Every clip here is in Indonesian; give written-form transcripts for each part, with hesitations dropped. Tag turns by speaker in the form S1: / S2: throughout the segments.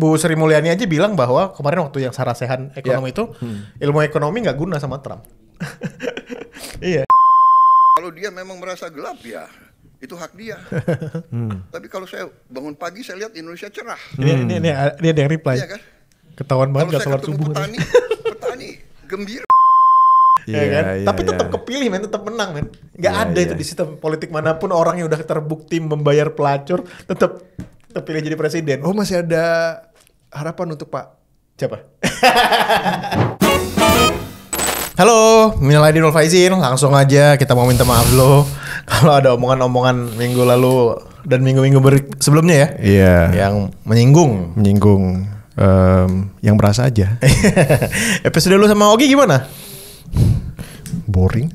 S1: Bu Sri Mulyani aja bilang bahwa kemarin waktu yang sarasehan ekonomi itu ilmu ekonomi nggak guna sama Trump. Iya.
S2: Kalau dia memang merasa gelap ya itu hak dia. Tapi kalau saya bangun pagi saya lihat Indonesia cerah.
S1: Ini ada yang reply.
S2: Iya kan?
S1: Ketahuan banget
S2: Kalau
S1: nggak
S2: saya
S1: sholat
S2: ketemu
S1: subuh.
S2: petani gembira.
S1: Ya kan? Tapi tetap kepilih men, tetap menang men. Nggak ada itu di sistem politik manapun orang yang udah terbukti membayar pelacur tetap terpilih jadi presiden.
S3: Oh masih ada harapan untuk Pak
S1: Siapa? Halo, minal aidin wal faizin. Langsung aja kita mau minta maaf dulu kalau ada omongan-omongan minggu lalu dan minggu-minggu sebelumnya ya.
S3: Iya.
S1: Yang menyinggung
S3: yang berasa aja.
S1: Episode dulu sama Ogi gimana?
S3: Boring.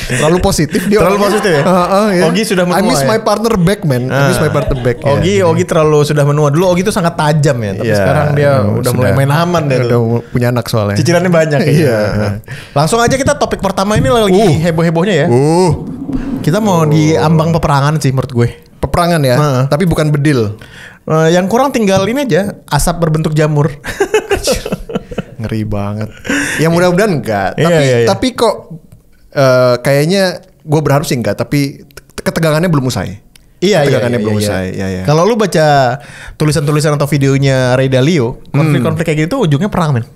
S3: Terlalu positif dia.
S1: Terlalu positif ya?
S3: Yeah.
S1: Ogi sudah menua.
S3: I miss my partner back man. I miss my partner back.
S1: Ogi terlalu sudah menua. Dulu Ogi tuh sangat tajam ya. Tapi sekarang dia udah mulai main aman deh.
S3: Udah punya anak soalnya.
S1: Cicilannya banyak ya. Langsung aja kita topik pertama ini lagi heboh-hebohnya ya. Kita mau di ambang peperangan sih menurut gue.
S3: Peperangan ya. Tapi bukan bedil.
S1: Yang kurang tinggal ini aja, asap berbentuk jamur.
S3: Ngeri banget. Ya mudah-mudahan enggak. Tapi kok kayaknya gue berharap sih enggak. Tapi ketegangannya belum usai. Ketegangannya belum usai. Iya.
S1: Kalau lu baca tulisan-tulisan atau videonya Ray Dalio, konflik-konflik kayak gitu ujungnya perang men.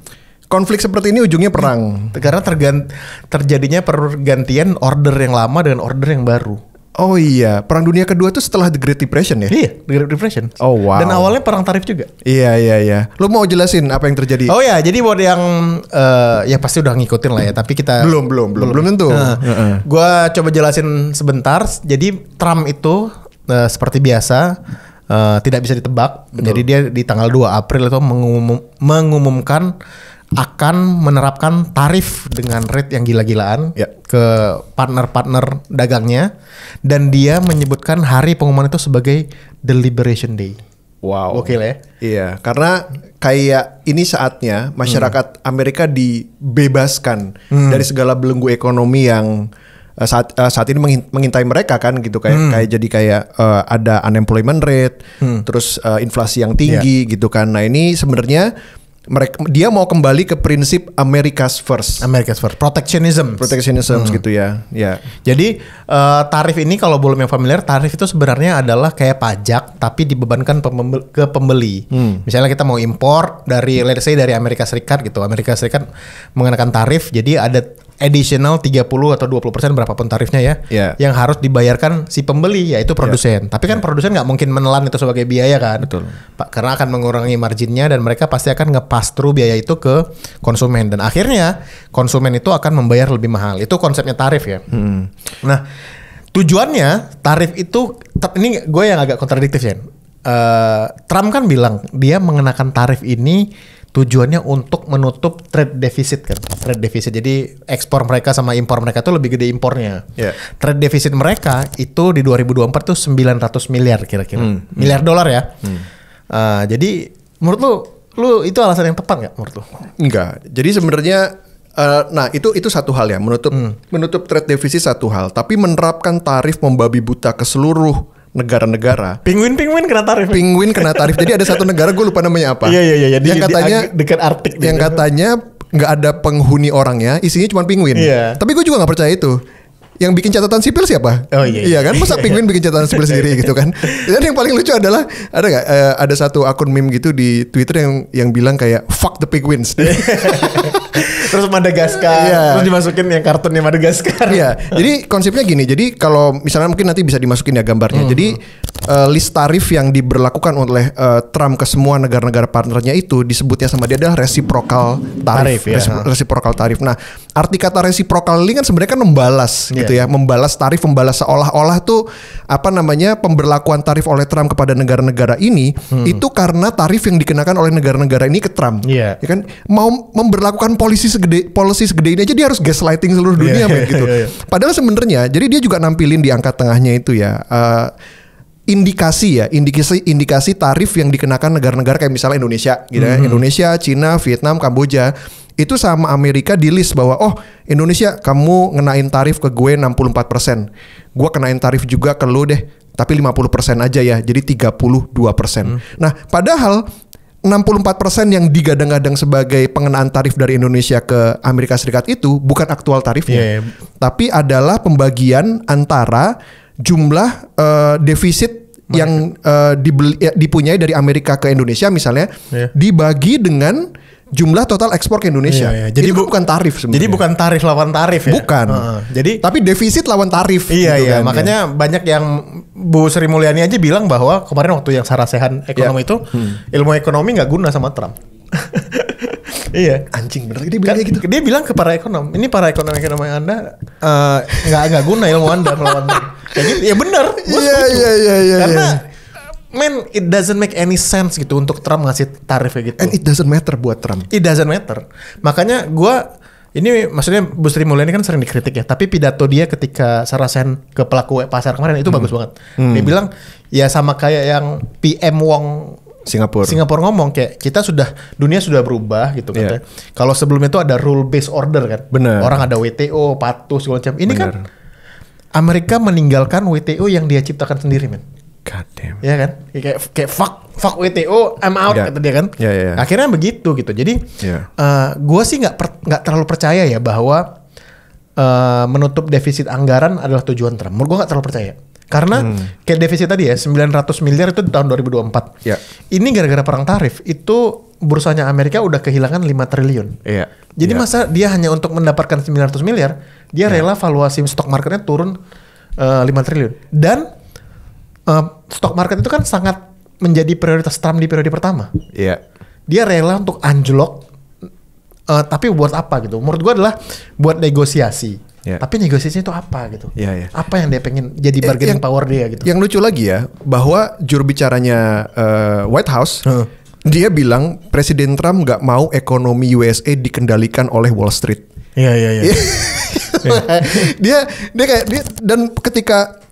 S3: Konflik seperti ini ujungnya perang.
S1: Karena terjadinya pergantian order yang lama dengan order yang baru.
S3: Oh iya, Perang Dunia Kedua itu setelah The Great Depression ya?
S1: Iya, The Great Depression.
S3: Oh wow.
S1: Dan awalnya perang tarif juga.
S3: Iya. Lu mau jelasin apa yang terjadi?
S1: Oh ya, jadi buat yang ya pasti udah ngikutin lah ya, tapi kita
S3: belum tentu.
S1: Gua coba jelasin sebentar. Jadi Trump itu seperti biasa tidak bisa ditebak.
S3: Betul.
S1: Jadi dia di tanggal 2 April itu mengumumkan akan menerapkan tarif dengan rate yang gila-gilaan ke partner-partner dagangnya, dan dia menyebutkan hari pengumuman itu sebagai The Liberation Day.
S3: Wow.
S1: Oke lah ya.
S3: Iya, karena kayak ini saatnya masyarakat Amerika dibebaskan dari segala belenggu ekonomi yang saat ini mengintai mereka kan gitu, kayak jadi kayak ada unemployment rate, terus inflasi yang tinggi gitu kan. Nah, ini sebenarnya dia mau kembali ke prinsip America's First, protectionism gitu ya.
S1: Jadi tarif ini kalau belum yang familiar, tarif itu sebenarnya adalah kayak pajak tapi dibebankan ke pembeli. Misalnya kita mau impor dari let's say dari Amerika Serikat gitu. Amerika Serikat mengenakan tarif, jadi ada additional 30 atau 20% berapapun tarifnya ya, yang harus dibayarkan si pembeli, yaitu produsen. Tapi kan produsen nggak mungkin menelan itu sebagai biaya kan.
S3: Betul.
S1: Karena akan mengurangi marginnya dan mereka pasti akan nge-pass through biaya itu ke konsumen, dan akhirnya konsumen itu akan membayar lebih mahal. Itu konsepnya tarif ya. Nah, tujuannya tarif itu ini gue yang agak kontradiktif ya. Trump kan bilang dia mengenakan tarif ini tujuannya untuk menutup trade deficit kan. Trade deficit. Jadi ekspor mereka sama impor mereka tuh lebih gede impornya. Trade deficit mereka itu di 2024 tuh 900 miliar kira-kira. Miliar dolar ya. Jadi menurut lu itu alasan yang tepat nggak menurut lu?
S3: Enggak. Jadi sebenarnya nah itu satu hal ya, menutup trade deficit satu hal, tapi menerapkan tarif membabi buta ke seluruh negara-negara.
S1: Penguin kena tarif.
S3: Penguin kena tarif. Jadi ada satu negara, gue lupa namanya apa.
S1: Iya.
S3: Yang katanya
S1: dekat Arktik.
S3: Yang katanya nggak ada penghuni orangnya, isinya cuma penguin. Tapi gue juga nggak percaya itu. Yang bikin catatan sipil siapa?
S1: Oh iya.
S3: Iya kan, masa penguin bikin catatan sipil sendiri gitu kan? Dan yang paling lucu adalah ada nggak ada satu akun meme gitu di Twitter yang bilang kayak fuck the penguins.
S1: Terus Madagaskar, terus dimasukin yang kartunnya Madagaskar.
S3: Iya. Jadi konsepnya gini. Jadi kalau misalnya mungkin nanti bisa dimasukin ya gambarnya. Jadi list tarif yang diberlakukan oleh Trump ke semua negara-negara partnernya itu disebutnya sama dia adalah reciprocal tarif. Reciprocal tarif. Nah, arti kata reciprocal ini kan sebenarnya kan membalas gitu ya, membalas tarif, membalas seolah-olah tuh apa namanya pemberlakuan tarif oleh Trump kepada negara-negara ini itu karena tarif yang dikenakan oleh negara-negara ini ke Trump. Ya kan, mau memberlakukan policy segede ini aja dia harus gaslighting seluruh dunia gitu. Padahal sebenarnya jadi dia juga nampilin di angka tengahnya itu ya indikasi tarif yang dikenakan negara-negara kayak misalnya Indonesia gitu ya. Indonesia, Cina, Vietnam, Kamboja itu sama Amerika di list bahwa oh Indonesia kamu ngenain tarif ke gue 64%. Gue kenain tarif juga ke lu deh tapi 50% aja ya. Jadi 32%. Nah, padahal 64% yang digadang-gadang sebagai pengenaan tarif dari Indonesia ke Amerika Serikat itu bukan aktual tarifnya. Tapi adalah pembagian antara jumlah defisit yang dipunyai dari Amerika ke Indonesia misalnya dibagi dengan jumlah total ekspor ke Indonesia.
S1: Jadi
S3: bukan tarif sebenarnya.
S1: Jadi bukan tarif lawan tarif ya.
S3: Bukan.
S1: Jadi
S3: tapi defisit lawan tarif.
S1: Iya
S3: gitu
S1: iya.
S3: kan,
S1: Makanya banyak yang Bu Sri Mulyani aja bilang bahwa kemarin waktu yang sarasehan ekonomi itu ilmu ekonomi nggak guna sama Trump. Iya.
S3: Anjing bener dia bilang kayak gitu.
S1: Dia bilang ke para ekonom, ini para ekonomi Anda nggak guna ilmu Anda melawan Trump. Kayak gitu. Ya benar.
S3: Iya.
S1: Karena man, it doesn't make any sense gitu untuk Trump ngasih tarif kayak gitu.
S3: And it doesn't matter buat Trump.
S1: It doesn't matter. Makanya ini maksudnya Bu Sri Mulyani kan sering dikritik ya. Tapi pidato dia ketika sarasen ke pelaku pasar kemarin itu bagus banget. Dia bilang ya sama kayak yang PM Wong Singapura ngomong kayak dunia sudah berubah gitu kan. Kalau sebelumnya itu ada rule based order kan.
S3: Bener.
S1: Orang ada WTO, patuh segala macam. Ini kan Amerika meninggalkan WTO yang dia ciptakan sendiri, men.
S3: God damn.
S1: Ya kan? Kayak fuck WTO, I'm out kata dia kan. Akhirnya begitu gitu. Jadi gue sih nggak terlalu percaya ya bahwa menutup defisit anggaran adalah tujuan Trump. Menurut gue nggak terlalu percaya. Karena kayak defisit tadi ya 900 miliar itu di tahun 2024. Ini gara-gara perang tarif itu bursanya Amerika udah kehilangan 5 triliun. Jadi masa dia hanya untuk mendapatkan 900 miliar, dia rela valuasi stok marketnya turun 5 triliun. Dan stock market itu kan sangat menjadi prioritas Trump di periode pertama. Dia rela untuk anjlok, tapi buat apa gitu? Menurut gue adalah buat negosiasi. Tapi negosiasinya itu apa gitu? Apa yang dia pengen jadi bargaining power dia gitu?
S3: Yang lucu lagi ya, bahwa juru bicaranya White House, dia bilang Presiden Trump nggak mau ekonomi USA dikendalikan oleh Wall Street.
S1: Iya.
S3: Dia dan ketika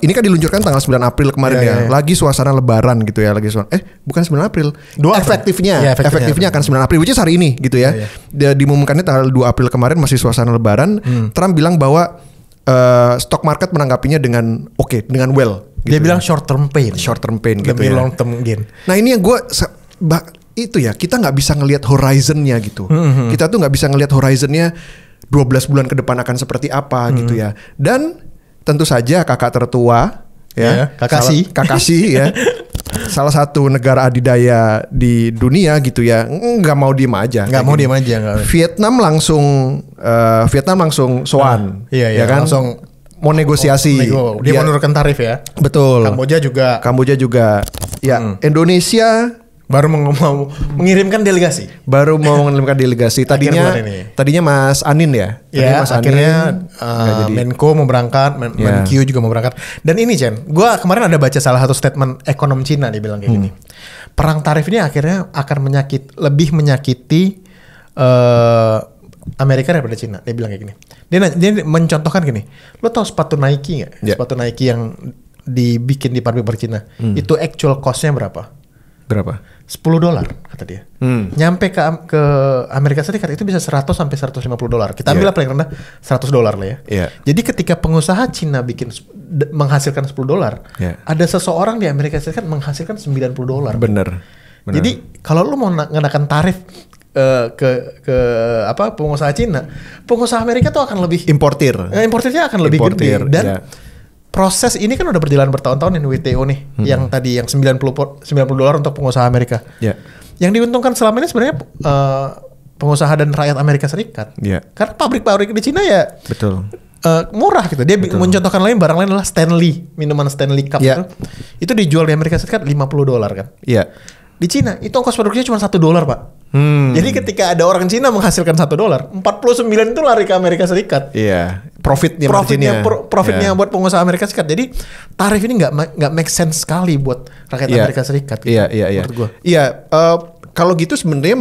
S3: ini kan diluncurkan tanggal 9 April kemarin lagi suasana lebaran gitu ya, bukan 9 April. Efektifnya akan 9 April, which is hari ini gitu ya. Dia diumumkannya tanggal 2 April kemarin, masih suasana lebaran. Trump bilang bahwa stock market menanggapinya dengan dengan well. Gitu.
S1: Dia bilang short term pain gitu
S3: ya.
S1: Long term gain.
S3: Nah, ini yang itu ya, kita nggak bisa ngelihat horizonnya gitu. Kita tuh nggak bisa ngelihat horizonnya 12 bulan ke depan akan seperti apa gitu ya. Dan tentu saja kakak tertua Kakasi ya. Salah satu negara adidaya di dunia gitu ya, nggak mau diem aja. Vietnam langsung soan.
S1: Ya kan? Langsung
S3: mau negosiasi.
S1: Dia menurunkan tarif ya.
S3: Betul.
S1: Kamboja juga.
S3: Ya, Indonesia
S1: baru mau mengirimkan delegasi.
S3: Tadinya Mas Anin ya.
S1: Mas akhirnya Menko mau berangkat, Menkyu juga mau berangkat. Dan ini Chen, gue kemarin ada baca salah satu statement ekonom Cina, dia bilang kayak gini. Perang tarif ini akhirnya akan lebih menyakiti Amerika daripada Cina. Dia bilang kayak gini. Dia mencontohkan gini. Lo tau sepatu Nike nggak? Sepatu Nike yang dibikin di pabrik Cina. Itu actual cost-nya berapa? $10 kata dia. Nyampe ke Amerika Serikat itu bisa 100 sampai $150. Kita ambil paling rendah $100 lah ya. Jadi ketika pengusaha Cina menghasilkan $10, ada seseorang di Amerika Serikat menghasilkan $90.
S3: Bener.
S1: Jadi kalau lu mau ngenakan tarif ke pengusaha Cina, pengusaha Amerika tuh akan lebih importirnya akan lebih gede. Dan proses ini kan udah berjalan bertahun-tahun ini WTO nih, yang tadi yang $90 untuk pengusaha Amerika. Yang diuntungkan selama ini sebenarnya pengusaha dan rakyat Amerika Serikat. Karena pabrik-pabrik di Cina ya murah gitu. Dia mencontohkan barang lain adalah Stanley, minuman Stanley Cup itu dijual di Amerika Serikat $50 kan. Di Cina itu ongkos produksinya cuma $1 Pak. Jadi ketika ada orang Cina menghasilkan $1, 49 itu lari ke Amerika Serikat. Profitnya buat pengusaha Amerika Serikat. Jadi tarif ini nggak make sense sekali buat rakyat Amerika Serikat. Menurut gua.
S3: Kalau gitu sebenarnya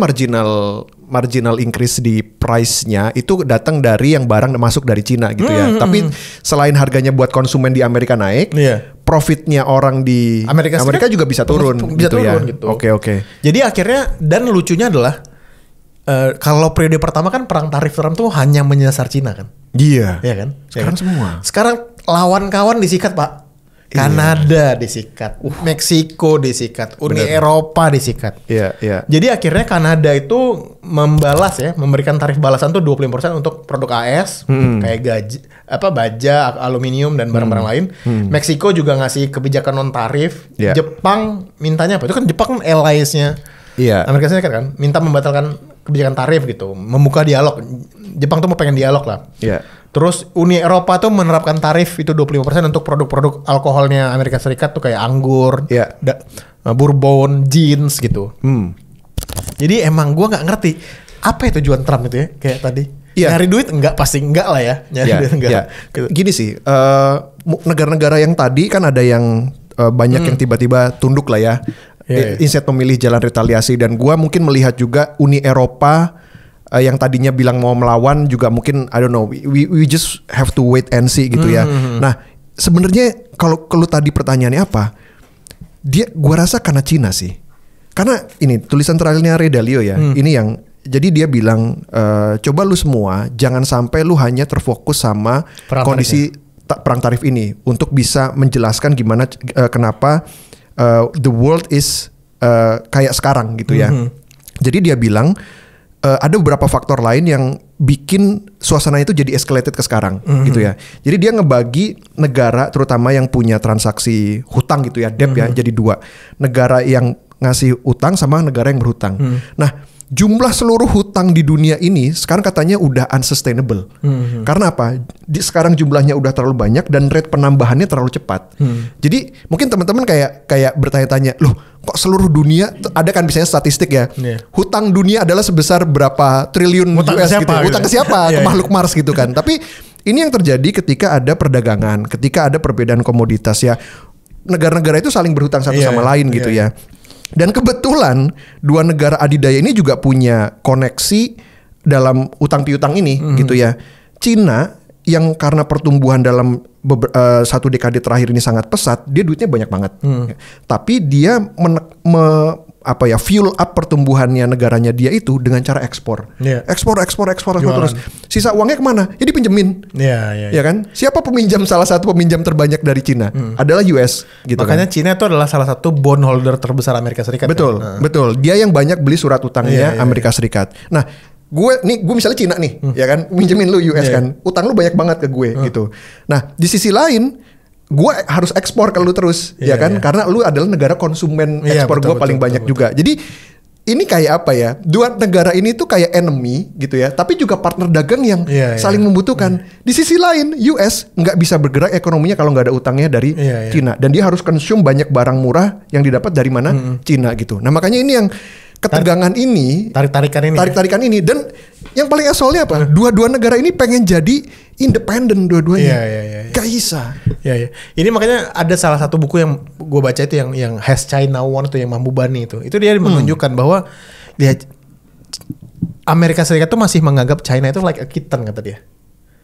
S3: marginal increase di price-nya itu datang dari yang barang masuk dari Cina gitu ya. Tapi selain harganya buat konsumen di Amerika naik, profitnya orang di Amerika juga bisa turun.
S1: Bisa turun gitu.
S3: Oke.
S1: Jadi akhirnya, dan lucunya adalah kalau periode pertama kan perang tarif Trump tuh hanya menyasar Cina kan.
S3: Iya.
S1: Iya kan?
S3: Sekarang semua.
S1: Sekarang lawan kawan disikat, Pak. Kanada disikat, Meksiko disikat, Uni Eropa disikat.
S3: Iya, iya.
S1: Jadi akhirnya Kanada itu membalas ya, memberikan tarif balasan tuh 25% untuk produk AS kayak baja, aluminium dan barang-barang lain. Meksiko juga ngasih kebijakan non tarif.
S3: Yeah.
S1: Jepang mintanya apa? Itu kan Jepang kan allies-nya Amerika Serikat kan, minta membatalkan kebijakan tarif gitu, membuka dialog. Jepang tuh mau pengen dialog lah.
S3: Iya.
S1: Terus Uni Eropa tuh menerapkan tarif itu 25% untuk produk-produk alkoholnya Amerika Serikat tuh kayak anggur, bourbon, jeans gitu. Jadi emang gue nggak ngerti apa ya tujuan Trump itu ya kayak tadi. Nyari duit enggak, pasti enggak lah ya. Nyari duit enggak.
S3: Gitu. Gini sih, negara-negara yang tadi kan ada yang banyak yang tiba-tiba tunduk lah ya. Instead memilih jalan retaliasi, dan gue mungkin melihat juga Uni Eropa yang tadinya bilang mau melawan juga mungkin I don't know, we just have to wait and see gitu ya. Nah sebenarnya kalau tadi pertanyaannya apa, gua rasa karena Cina sih, karena ini tulisan terakhirnya Ray Dalio ya, ini yang jadi dia bilang coba lu semua jangan sampai lu hanya terfokus sama kondisi perang tarif ini untuk bisa menjelaskan gimana kenapa the world is kayak sekarang gitu ya. Jadi dia bilang ada beberapa faktor lain yang bikin suasana itu jadi escalated ke sekarang gitu ya. Jadi dia ngebagi negara terutama yang punya transaksi hutang gitu ya, debt ya, jadi dua. Negara yang ngasih utang sama negara yang berhutang. Nah, jumlah seluruh hutang di dunia ini sekarang katanya udah unsustainable. Karena apa? Sekarang jumlahnya udah terlalu banyak dan rate penambahannya terlalu cepat. Jadi mungkin teman-teman kayak bertanya-tanya, loh kok seluruh dunia, ada kan biasanya statistik ya, hutang dunia adalah sebesar berapa triliun US gitu. Hutang ke siapa? Ke makhluk Mars gitu kan. Tapi ini yang terjadi ketika ada perdagangan, ketika ada perbedaan komoditas ya. Negara-negara itu saling berhutang satu sama lain gitu ya. Dan kebetulan dua negara adidaya ini juga punya koneksi dalam utang piutang ini gitu ya. Cina yang karena pertumbuhan dalam satu dekade terakhir ini sangat pesat, dia duitnya banyak banget. Tapi dia fuel up pertumbuhannya negaranya dia itu dengan cara ekspor. Ekspor terus. Sisa uangnya kemana? Ya dipinjemin. Ya kan? Siapa salah satu peminjam terbanyak dari Cina? Adalah US gitu.
S1: Makanya
S3: kan?
S1: Cina itu adalah salah satu bondholder terbesar Amerika Serikat.
S3: Betul, betul. Dia yang banyak beli surat utangnya Amerika Serikat. Nah, gue misalnya Cina nih, ya kan, minjemin lu US kan, utang lu banyak banget ke gue gitu. Nah, di sisi lain, gue harus ekspor ke lu terus, ya kan, karena lu adalah negara konsumen ekspor gue paling banyak juga. Jadi ini kayak apa ya? Dua negara ini tuh kayak enemy gitu ya, tapi juga partner dagang yang saling membutuhkan. Di sisi lain, US nggak bisa bergerak ekonominya kalau nggak ada utangnya dari Cina, dan dia harus consume banyak barang murah yang didapat dari mana? Cina gitu. Nah makanya ini yang ketegangan tarik-tarikan ini, dan yang paling asalnya apa? Dua-dua negara ini pengen jadi independen dua-duanya. Gak bisa.
S1: Ini makanya ada salah satu buku yang gue baca itu yang Has China Won itu, yang Mahbubani itu dia menunjukkan bahwa Amerika Serikat tuh masih menganggap China itu like a kitten, kata dia.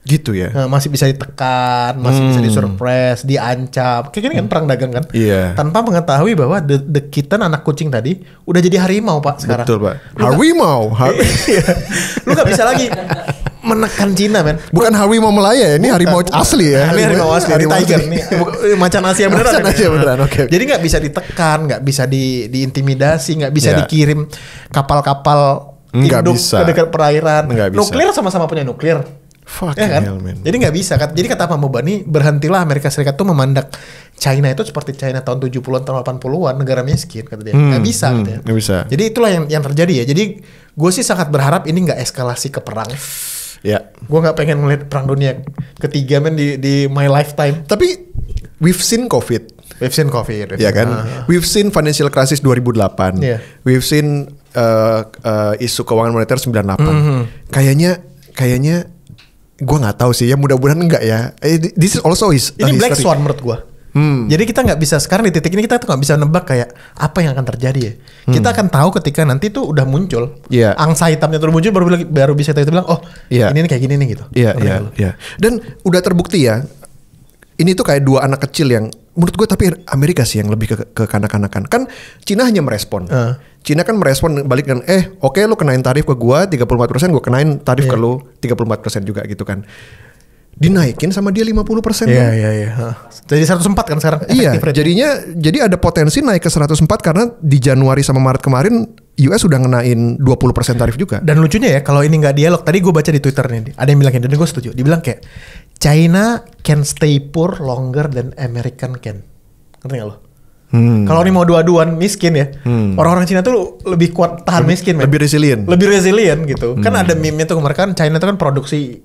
S3: Gitu ya.
S1: Masih bisa ditekan, masih bisa disurprise, diancam. Kayak gini kan perang dagang kan. Tanpa mengetahui bahwa the kitten, anak kucing tadi udah jadi harimau, Pak, sekarang.
S3: Betul, Pak. Harimau.
S1: Lu gak bisa lagi menekan Cina, men.
S3: Bukan harimau Melaya, ini harimau asli ya.
S1: Ini harimau asli, ini tiger. Ini macan Asia beneran.
S3: Macan Asia beneran, oke.
S1: Jadi gak bisa ditekan, gak bisa diintimidasi, gak bisa dikirim kapal-kapal induk ke dekat perairan. Nuklir sama-sama punya nuklir. Kan? Jadi nggak bisa kan? Jadi kata Mahbubani, berhentilah Amerika Serikat tuh memandang China itu seperti China tahun 70-an tahun 80-an, negara miskin, kata dia. Nggak bisa gitu ya.
S3: Nggak bisa.
S1: Jadi itulah yang terjadi ya. Jadi gue sih sangat berharap ini nggak eskalasi ke perang. Gue nggak pengen ngeliat perang dunia ketiga di my lifetime.
S3: Tapi we've seen COVID. Ya kan? We've seen financial crisis 2008. We've seen isu keuangan moneter 98. Kayaknya gue nggak tahu sih ya, mudah-mudahan enggak ya. This is also
S1: ini black swan menurut gue. Jadi kita nggak bisa sekarang di titik ini, kita tuh nggak bisa nebak kayak apa yang akan terjadi ya. Kita akan tahu ketika nanti tuh udah muncul, angsa hitamnya tuh muncul, baru bisa kita bilang oh ini kayak gini nih gitu.
S3: Iya. Dan udah terbukti ya. ini tuh kayak dua anak kecil yang menurut gue, tapi Amerika sih yang lebih ke kanak-kanakan. Kan Cina hanya merespon. Cina kan merespon balik dan oke, lu kenain tarif ke gue 34%, gue kenain tarif ke lu 34% juga gitu kan. Dinaikin sama dia 50%.
S1: Iya. Jadi 104 kan sekarang.
S3: Iya, jadi ada potensi naik ke 104 karena di Januari sama Maret kemarin US udah ngenain 20% tarif juga.
S1: Dan lucunya ya, kalau ini nggak dialog, tadi gue baca di Twitter nih, ada yang bilang dan gue setuju. Dibilang kayak China can stay poor longer than American can. Ngerti nggak lo? Kalau ini mau dua-duan miskin ya, orang-orang Cina tuh lebih kuat tahan miskin,
S3: lebih resilient
S1: gitu. Kan ada meme-nya tuh kemarin kan China tuh kan produksi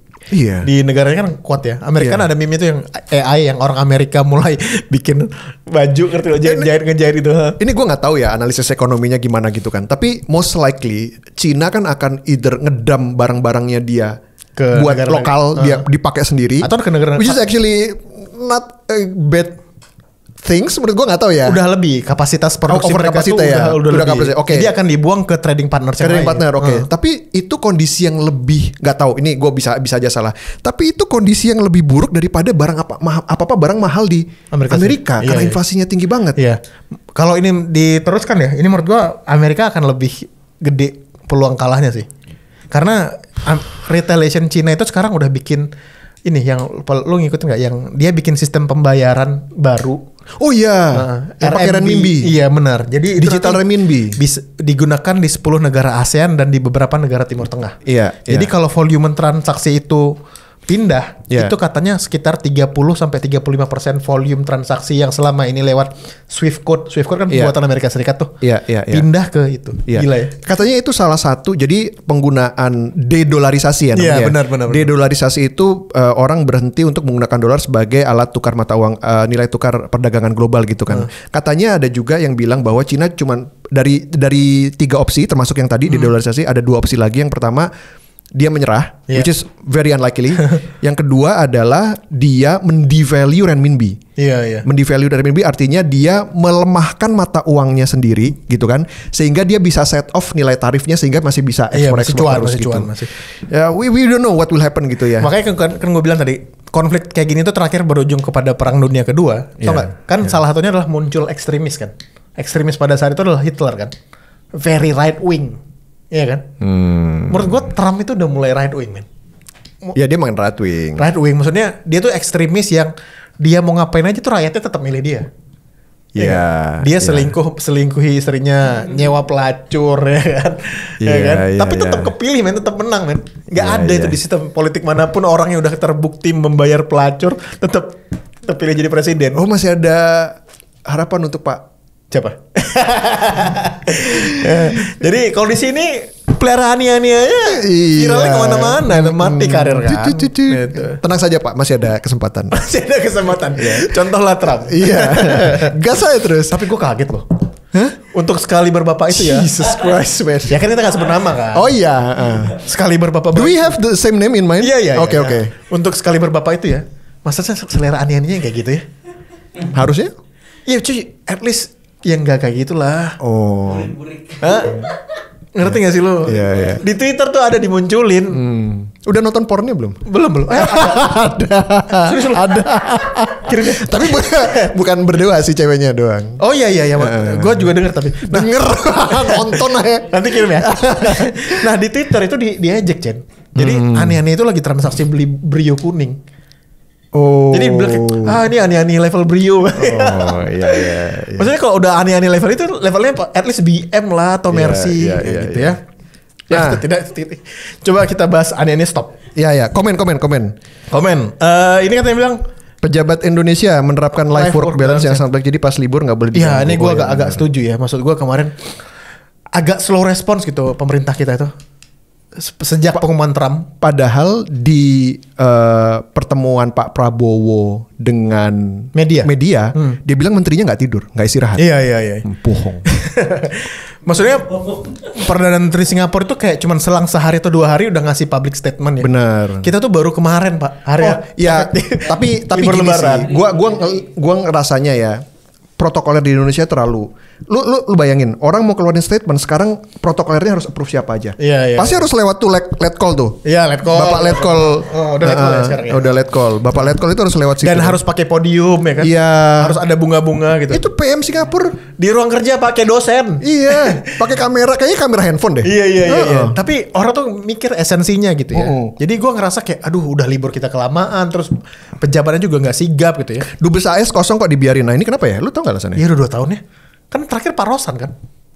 S1: di negaranya kan kuat ya. Amerika kan ada meme itu yang AI yang orang Amerika mulai bikin baju, ngerti lo, ngejahit itu.
S3: Ini gue nggak tahu ya analisis ekonominya gimana gitu kan. Tapi most likely Cina kan akan either ngedam barang-barangnya dia
S1: ke
S3: buat lokal, dia dipakai sendiri,
S1: atau ke negara,
S3: which is actually not a bad things, menurut gue nggak tahu ya.
S1: Udah lebih kapasitas produksi
S3: over
S1: mereka
S3: kapasitas
S1: tuh
S3: ya.
S1: udah lebih.
S3: Kapasitas.
S1: Jadi akan dibuang ke trading partner.
S3: Tapi itu kondisi yang lebih, nggak tahu. Ini gue bisa aja salah. Tapi itu kondisi yang lebih buruk daripada barang apa barang mahal di Amerika karena inflasinya tinggi banget.
S1: Iya. Kalau ini diteruskan ya, ini menurut gue Amerika akan lebih gede peluang kalahnya sih. Karena retaliation Cina itu sekarang udah bikin ini yang lu ngikutin nggak? Yang dia bikin sistem pembayaran baru.
S3: Oh iya, yang pakai renminbi.
S1: Iya benar. Jadi
S3: digital renminbi
S1: bisa digunakan di 10 negara ASEAN dan di beberapa negara Timur Tengah.
S3: Iya.
S1: Jadi kalau volume transaksi itu pindah, itu katanya sekitar 30-35% volume transaksi yang selama ini lewat Swift Code kan buatan Amerika Serikat tuh. Pindah ke itu. Gila ya.
S3: Katanya itu salah satu, jadi penggunaan dedolarisasi ya namanya.
S1: Iya, benar.
S3: Dedolarisasi itu orang berhenti untuk menggunakan dolar sebagai alat tukar mata uang, nilai tukar perdagangan global gitu kan. Katanya ada juga yang bilang bahwa Cina cuman dari 3 opsi termasuk yang tadi dedolarisasi, ada 2 opsi lagi. Yang pertama, dia menyerah, which is very unlikely. Yang kedua adalah dia mendevalue renminbi. Mendevalue renminbi artinya dia melemahkan mata uangnya sendiri gitu kan, sehingga dia bisa set off nilai tarifnya sehingga masih bisa ekspor terus gitu. Ya, we don't know what will happen gitu ya.
S1: Makanya kan gue bilang tadi, konflik kayak gini tuh terakhir berujung kepada perang dunia kedua. Tau nggak? Kan salah satunya adalah muncul ekstremis kan. Ekstremis pada saat itu adalah Hitler kan. Very right wing. Iya kan? Menurut gue Trump itu udah mulai right wing, man.
S3: Ya dia main right wing.
S1: Right wing maksudnya dia tuh ekstremis yang dia mau ngapain aja tuh rakyatnya tetap milih dia. Dia selingkuhi istrinya, nyewa pelacur ya kan. Tapi tetap kepilih, men, tetap menang, men. Gak ada itu di sistem politik manapun orang yang udah terbukti membayar pelacur tetap pilih jadi presiden.
S3: Oh, masih ada harapan untuk Pak
S1: siapa? Jadi kalau di sini pelihara ania-anianya viralnya kemana-mana, mati karir kan.
S3: Tenang saja Pak, masih ada kesempatan.
S1: Contohlah Trump.
S3: Gas aja terus.
S1: Tapi gue kaget loh. Untuk sekali berbapak itu ya.
S3: Jesus Christ, man.
S1: Ya kan kita gak sebut nama kan.
S3: Oh iya.
S1: Sekali berbapak.
S3: Do we have the same name in mind?
S1: Iya.
S3: Oke.
S1: Untuk sekali berbapak itu ya. Masa selera ania-anianya kayak gitu ya?
S3: Harusnya?
S1: Iya cuy, at least yang gak kayak gitulah.
S3: Oh.
S1: Ngerti gak sih lo?
S3: Iya.
S1: Di Twitter tuh ada dimunculin.
S3: Udah nonton pornnya belum?
S1: Belum.
S3: Ada.
S1: Serius lo?
S3: Ada. Tapi bukan berdua sih, ceweknya doang.
S1: Oh iya. Gue juga denger tapi.
S3: Denger. Nonton aja.
S1: Nanti kirim ya. Nah di Twitter itu diejek, Chen. Jadi aneh-aneh itu lagi transaksi beli Brio kuning.
S3: Oh.
S1: Jadi bilang ini aneh-aneh level Brio.
S3: Oh iya.
S1: Maksudnya kalau udah aneh-aneh level itu levelnya at least BM lah atau Mercy gitu ya. Ya tidak. Coba kita bahas aneh-aneh stop.
S3: Iya. Komen.
S1: Ini katanya bilang
S3: pejabat Indonesia menerapkan life work balance yang sangat baik. Jadi pas libur nggak boleh.
S1: Iya, ini gue agak setuju ya. Maksud gue kemarin agak slow response gitu pemerintah kita itu. Sejak pengumuman Trump.
S3: Padahal di pertemuan Pak Prabowo dengan media dia bilang menterinya nggak tidur, nggak istirahat.
S1: Iya.
S3: Bohong.
S1: Maksudnya Perdana Menteri Singapura itu kayak cuman selang sehari atau 2 hari udah ngasih public statement ya.
S3: Benar.
S1: Kita tuh baru kemarin Pak hari
S3: tapi gini sih. Gua ngerasanya ya, protokoler di Indonesia terlalu. Lu bayangin, orang mau keluarin statement sekarang protokolernya harus approve siapa aja.
S1: Iya.
S3: Pasti harus lewat tuh let call tuh.
S1: Iya, let call.
S3: Bapak let call.
S1: Oh, udah let call ya sekarang ya.
S3: Udah let call. Bapak let call itu harus lewat situ.
S1: Dan harus pakai podium ya kan?
S3: Iya.
S1: Harus ada bunga-bunga gitu.
S3: Itu PM Singapura.
S1: Di ruang kerja pakai dosen.
S3: Iya, pakai kamera, kayaknya kamera handphone deh.
S1: Iya. Tapi orang tuh mikir esensinya gitu ya. Jadi gua ngerasa kayak aduh udah libur kita kelamaan, terus pejabatnya juga nggak sigap gitu ya.
S3: Dubes AS kosong kok dibiarin. Nah, ini kenapa ya? Lu tau gak alasannya?
S1: Iya udah 2 tahun ya. Kan terakhir Pak Rosan kan.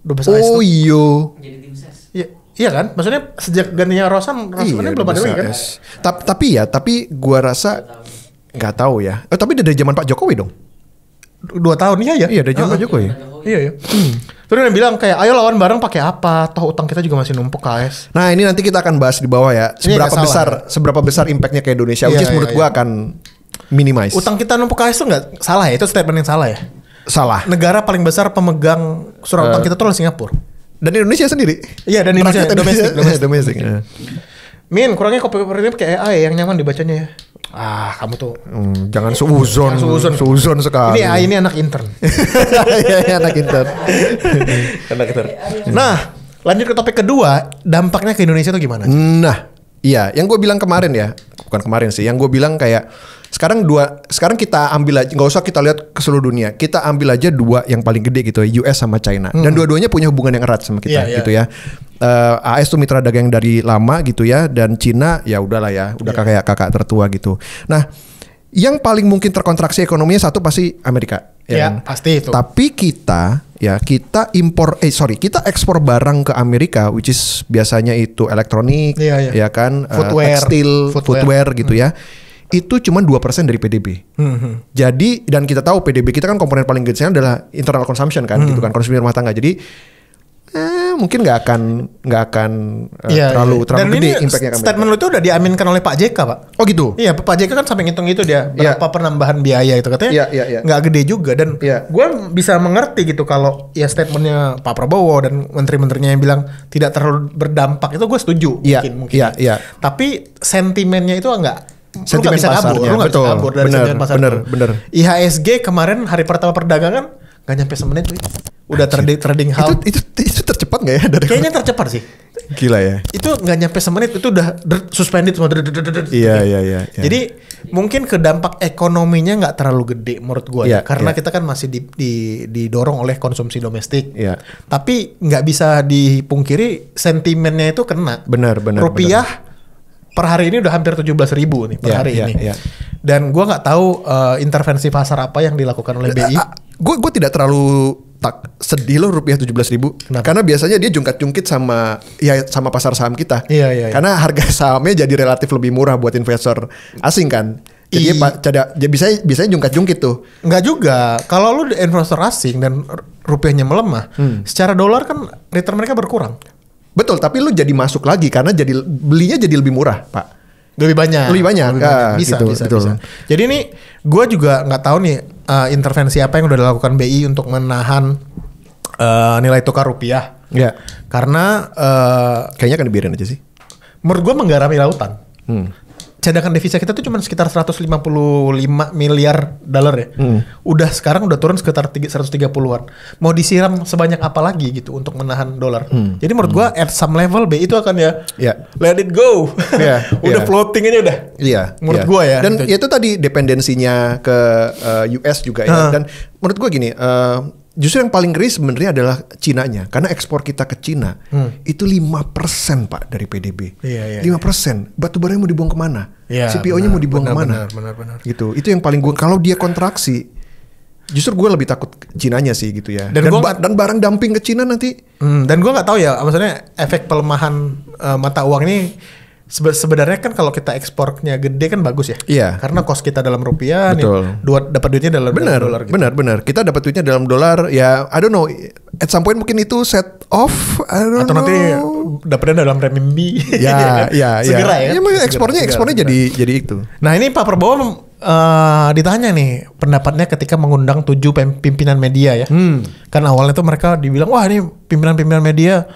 S1: Dubes AS
S3: Oh
S1: tuh.
S3: iya.
S4: Jadi tim ses.
S1: Iya kan? Maksudnya sejak gantinya Rosan
S3: Iya,
S1: belum ada
S3: Dubes
S1: lagi kan?
S3: AS. Tapi gua rasa nggak tahu ya. Tapi dari zaman Pak Jokowi dong.
S1: 2 tahun iya ya.
S3: Iya, dari zaman Pak Jokowi.
S1: Iya. Terus dia bilang kayak ayo lawan bareng pakai apa? Toh utang kita juga masih numpuk KS.
S3: Nah, ini nanti kita akan bahas di bawah ya.
S1: Ini nggak salah.
S3: Seberapa besar impactnya ke Indonesia. Which is menurut gua akan minimize.
S1: Utang kita numpuk KS itu nggak salah ya? Itu statement yang salah ya?
S3: Salah.
S1: Negara paling besar pemegang surat utang kita tuh adalah Singapura.
S3: Dan Indonesia sendiri.
S1: Iya, dan Indonesia
S3: Rakyat
S1: domestik.
S3: domestik. Ya.
S1: Min, kurangnya kopi ini pakai AI yang nyaman dibacanya ya. Kamu tuh.
S3: Jangan suuzon.
S1: Jangan suuzon.
S3: Sekali.
S1: Ini AI ini anak intern.
S3: Iya, anak intern.
S1: Nah, lanjut ke topik kedua, dampaknya ke Indonesia tuh gimana?
S3: Nah, iya, yang gue bilang kemarin ya, bukan kemarin sih, yang gue bilang kayak sekarang kita ambil aja, nggak usah kita lihat ke seluruh dunia, kita ambil aja 2 yang paling gede gitu, US sama China, dan dua-duanya punya hubungan yang erat sama kita, gitu ya. AS tuh mitra dagang dari lama gitu ya, dan Cina ya udahlah ya, udah kayak kakak tertua gitu. Nah, yang paling mungkin terkontraksi ekonominya satu pasti Amerika.
S1: Ya,
S3: Kan?
S1: pasti itu.
S3: Tapi kita ekspor barang ke Amerika, which is biasanya itu elektronik, ya kan, tekstil, footwear gitu ya. Itu cuma 2% dari PDB. Jadi, dan kita tahu PDB kita kan komponen paling gede adalah internal consumption kan, gitu kan, konsumsi rumah tangga. Jadi mungkin nggak akan terlalu gede impactnya.
S1: Statement lu itu udah diaminkan oleh Pak JK, Pak.
S3: Oh gitu.
S1: Iya, Pak JK kan sampai ngitung itu dia berapa penambahan biaya itu katanya. Nggak gede juga, dan gue bisa mengerti gitu kalau ya statementnya Pak Prabowo dan menteri-menterinya yang bilang tidak terlalu berdampak, itu gue setuju. Mungkin. Tapi sentimennya itu enggak.
S3: Sentimen pasarnya,
S1: kabur dari sentimen pasar.
S3: Bener.
S1: IHSG kemarin hari pertama perdagangan nggak nyampe semenit tuh. Udah trading halt.
S3: Itu tercepat nggak ya?
S1: Kayaknya tercepat sih.
S3: Gila ya.
S1: Itu nggak nyampe semenit itu udah suspended semua.
S3: Iya.
S1: Jadi mungkin ke dampak ekonominya nggak terlalu gede menurut gue ya, karena kita kan masih didorong oleh konsumsi domestik. Tapi nggak bisa dipungkiri sentimennya itu kena.
S3: Benar.
S1: Rupiah per hari ini udah hampir 17.000 nih per hari ini. Dan gue nggak tahu intervensi pasar apa yang dilakukan oleh BI.
S3: Gue tidak terlalu sedih loh rupiah 17.000. Karena biasanya dia jungkat-jungkit sama pasar saham kita.
S1: Iya.
S3: Karena harga sahamnya jadi relatif lebih murah buat investor asing kan. Jadi biasanya jungkat-jungkit tuh. Enggak
S1: juga. Kalau lu investor asing dan rupiahnya melemah, secara dolar kan return mereka berkurang.
S3: Betul, tapi lu jadi masuk lagi karena belinya jadi lebih murah, Pak.
S1: Lebih banyak. Bisa. Jadi ini gue juga nggak tahu nih intervensi apa yang udah dilakukan BI untuk menahan nilai tukar rupiah.
S3: Ya.
S1: Karena
S3: kayaknya akan dibiarin aja sih.
S1: Menurut gue menggarami lautan. Cadangan devisa kita tuh cuma sekitar 155 miliar dolar ya. Udah sekarang udah turun sekitar 130-an. Mau disiram sebanyak apa lagi gitu untuk menahan dolar. Jadi menurut gua at some level BI itu akan let it go. Udah floating aja udah. Menurut gua ya.
S3: Dan itu tadi dependensinya ke US juga ya. Dan menurut gua gini, justru yang paling ngeri sebenarnya adalah Cinanya, karena ekspor kita ke Cina itu 5% Pak dari PDB. 5%. Batu baranya mau dibuang kemana? CPO-nya mau dibuang kemana?
S1: Benar.
S3: Gitu. Itu yang paling gue. Kalau dia kontraksi, justru gue lebih takut Cinanya sih gitu ya. Dan barang dumping ke Cina nanti.
S1: Dan gue nggak tahu ya, maksudnya efek pelemahan mata uang ini. Sebenarnya kan kalau kita ekspornya gede kan bagus ya. Karena cost kita dalam rupiah. Betul. Dapat duitnya dalam dolar. Gitu.
S3: Benar. Kita dapat duitnya dalam dolar. Ya, I don't know. At some point mungkin itu set off. Atau
S1: nanti dapatnya dalam renminbi.
S3: Ya.
S1: Segera ya.
S3: Ekspornya jadi itu.
S1: Nah ini Pak Prabowo ditanya nih pendapatnya ketika mengundang 7 pimpinan media ya. Kan awalnya tuh mereka dibilang wah ini pimpinan media